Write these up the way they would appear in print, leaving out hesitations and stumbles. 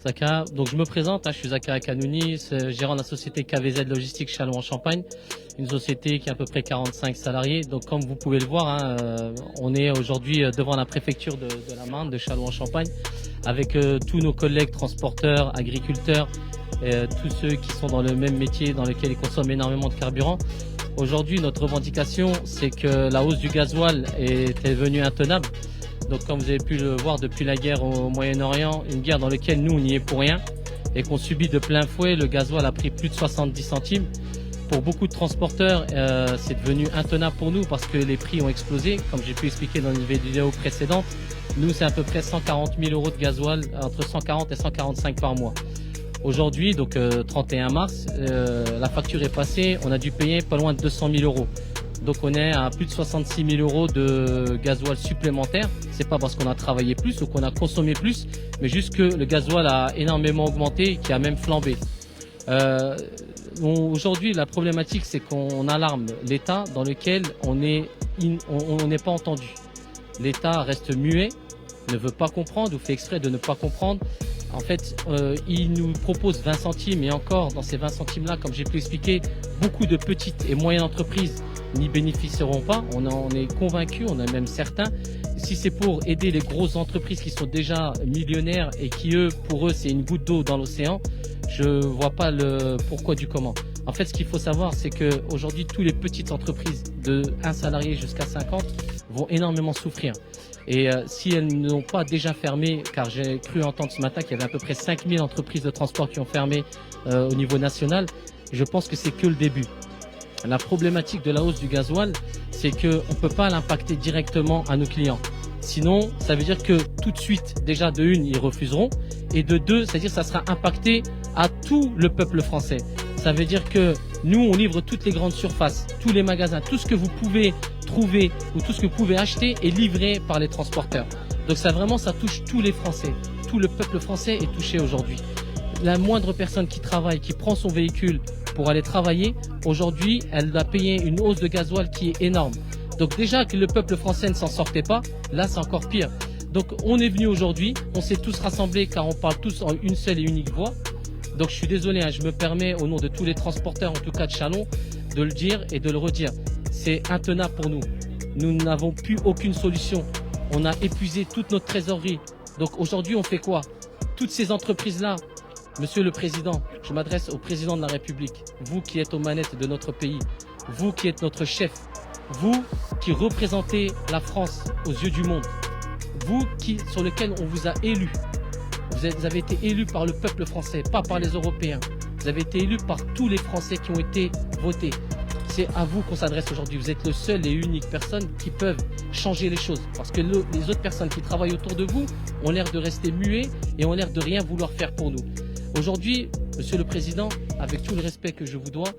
Zaka, donc je me présente, je suis Zaka Kanouni, gérant de la société KVZ Logistique Châlons-en-Champagne, une société qui a à peu près 45 salariés. Donc comme vous pouvez le voir, on est aujourd'hui devant la préfecture de la Marne, de Châlons-en-Champagne, avec tous nos collègues transporteurs, agriculteurs, tous ceux qui sont dans le même métier, dans lequel ils consomment énormément de carburant. Aujourd'hui, notre revendication, c'est que la hausse du gasoil est devenue intenable. Donc comme vous avez pu le voir depuis la guerre au Moyen-Orient, une guerre dans laquelle nous on n'y est pour rien et qu'on subit de plein fouet, le gasoil a pris plus de 70 centimes. Pour beaucoup de transporteurs, c'est devenu intenable pour nous parce que les prix ont explosé. Comme j'ai pu expliquer dans une vidéo précédente, nous c'est à peu près 140 000 euros de gasoil, entre 140 et 145 par mois. Aujourd'hui, donc 31 mars, la facture est passée, on a dû payer pas loin de 200 000 euros. Donc on est à plus de 66 000 euros de gasoil supplémentaire. C'est pas parce qu'on a travaillé plus ou qu'on a consommé plus, mais juste que le gasoil a énormément augmenté, qui a même flambé. Aujourd'hui, la problématique, c'est qu'on alarme l'État dans lequel on n'est pas entendu. L'État reste muet, ne veut pas comprendre ou fait exprès de ne pas comprendre. En fait, il nous propose 20 centimes et encore, dans ces 20 centimes-là, comme j'ai pu expliquer, beaucoup de petites et moyennes entreprises n'y bénéficieront pas. On en est convaincus, on est même certains. Si c'est pour aider les grosses entreprises qui sont déjà millionnaires et qui, pour eux, c'est une goutte d'eau dans l'océan, je vois pas le pourquoi du comment. En fait, ce qu'il faut savoir, c'est qu'aujourd'hui, toutes les petites entreprises de 1 salarié jusqu'à 50 vont énormément souffrir. Et si elles n'ont pas déjà fermé, car j'ai cru entendre ce matin qu'il y avait à peu près 5000 entreprises de transport qui ont fermé au niveau national, je pense que c'est que le début. La problématique de la hausse du gasoil, c'est qu'on ne peut pas l'impacter directement à nos clients. Sinon, ça veut dire que tout de suite, déjà de une, ils refuseront. Et de deux, c'est-à-dire que ça sera impacté à tout le peuple français. Ça veut dire que nous, on livre toutes les grandes surfaces, tous les magasins, tout ce que vous pouvez trouver ou tout ce que vous pouvez acheter est livré par les transporteurs. Donc ça vraiment, ça touche tous les Français. Tout le peuple français est touché aujourd'hui. La moindre personne qui travaille, qui prend son véhicule pour aller travailler, aujourd'hui, elle doit payer une hausse de gasoil qui est énorme. Donc déjà que le peuple français ne s'en sortait pas, là c'est encore pire. Donc on est venu aujourd'hui, on s'est tous rassemblés car on parle tous en une seule et unique voix. Donc je suis désolé, je me permets au nom de tous les transporteurs, en tout cas de Châlons, de le dire et de le redire. C'est intenable pour nous. Nous n'avons plus aucune solution. On a épuisé toute notre trésorerie. Donc aujourd'hui, on fait quoi? Toutes ces entreprises-là, Monsieur le Président, je m'adresse au Président de la République, vous qui êtes aux manettes de notre pays, vous qui êtes notre chef, vous qui représentez la France aux yeux du monde, vous sur lequel on vous a élu. Vous avez été élu par le peuple français, pas par les Européens. Vous avez été élu par tous les Français qui ont été votés. C'est à vous qu'on s'adresse aujourd'hui. Vous êtes le seul et unique personne qui peuvent changer les choses. Parce que les autres personnes qui travaillent autour de vous ont l'air de rester muets et ont l'air de rien vouloir faire pour nous. Aujourd'hui, Monsieur le Président, avec tout le respect que je vous dois,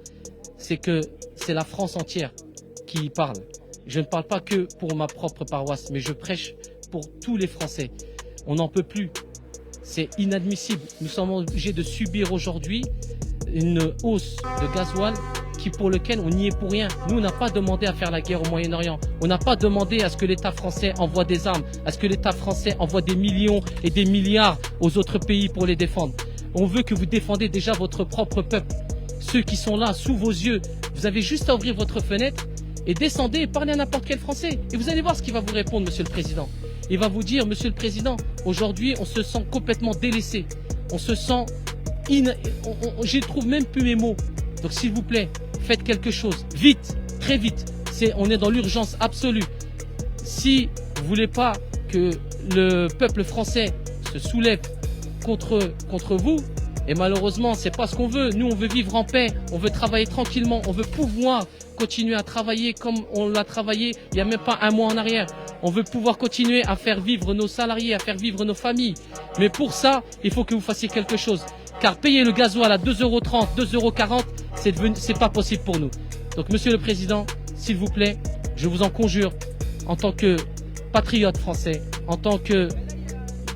c'est que c'est la France entière qui parle. Je ne parle pas que pour ma propre paroisse, mais je prêche pour tous les Français. On n'en peut plus. C'est inadmissible. Nous sommes obligés de subir aujourd'hui une hausse de gasoil pour lequel on n'y est pour rien. Nous, on n'a pas demandé à faire la guerre au Moyen-Orient. On n'a pas demandé à ce que l'État français envoie des armes, à ce que l'État français envoie des millions et des milliards aux autres pays pour les défendre. On veut que vous défendez déjà votre propre peuple. Ceux qui sont là, sous vos yeux, vous avez juste à ouvrir votre fenêtre et descendez et parlez à n'importe quel Français. Et vous allez voir ce qu'il va vous répondre, Monsieur le Président. Il va vous dire, Monsieur le Président, aujourd'hui, on se sent complètement délaissé. On se sent... Je trouve même plus mes mots. Donc, s'il vous plaît, faites quelque chose. Vite, très vite. On est dans l'urgence absolue. Si vous ne voulez pas que le peuple français se soulève contre vous, et malheureusement, c'est pas ce qu'on veut. Nous, on veut vivre en paix. On veut travailler tranquillement. On veut pouvoir continuer à travailler comme on l'a travaillé il n'y a même pas un mois en arrière. On veut pouvoir continuer à faire vivre nos salariés, à faire vivre nos familles. Mais pour ça, il faut que vous fassiez quelque chose. Car payer le gasoil à 2,30 €, 2,40 €, c'est pas possible pour nous. Donc, Monsieur le Président, s'il vous plaît, je vous en conjure, en tant que patriote français, en tant que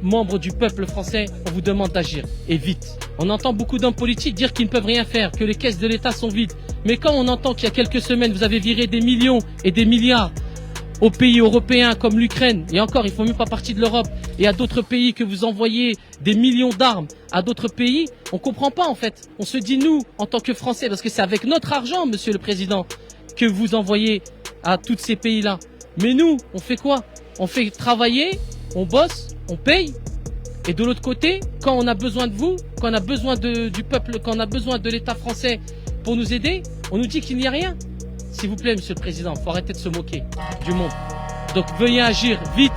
membre du peuple français, on vous demande d'agir. Et vite. On entend beaucoup d'hommes politiques dire qu'ils ne peuvent rien faire, que les caisses de l'État sont vides. Mais quand on entend qu'il y a quelques semaines, vous avez viré des millions et des milliards aux pays européens comme l'Ukraine, et encore, ils font même pas partie de l'Europe, et à d'autres pays que vous envoyez des millions d'armes à d'autres pays, on comprend pas en fait. On se dit nous, en tant que Français, parce que c'est avec notre argent, Monsieur le Président, que vous envoyez à tous ces pays-là. Mais nous, on fait quoi? On fait travailler, on bosse, on paye. Et de l'autre côté, quand on a besoin de vous, quand on a besoin du peuple, quand on a besoin de l'État français pour nous aider, on nous dit qu'il n'y a rien. S'il vous plaît, Monsieur le Président, faut arrêter de se moquer du monde. Donc veuillez agir vite,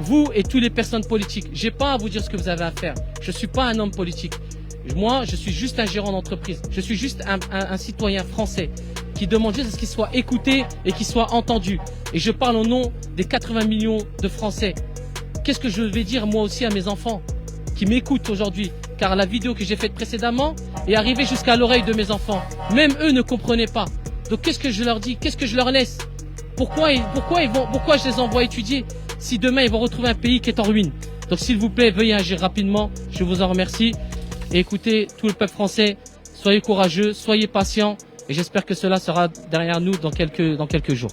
vous et toutes les personnes politiques. J'ai pas à vous dire ce que vous avez à faire. Je suis pas un homme politique. Moi, je suis juste un gérant d'entreprise. Je suis juste un citoyen français qui demande juste à ce qu'il soit écouté et qu'il soit entendu. Et je parle au nom des 80 millions de Français. Qu'est-ce que je vais dire moi aussi à mes enfants qui m'écoutent aujourd'hui? Car la vidéo que j'ai faite précédemment est arrivée jusqu'à l'oreille de mes enfants. Même eux ne comprenaient pas. Donc qu'est-ce que je leur dis? Qu'est-ce que je leur laisse? Pourquoi je les envoie étudier si demain ils vont retrouver un pays qui est en ruine? Donc s'il vous plaît, veuillez agir rapidement. Je vous en remercie. Et écoutez, tout le peuple français, soyez courageux, soyez patients. Et j'espère que cela sera derrière nous dans quelques jours.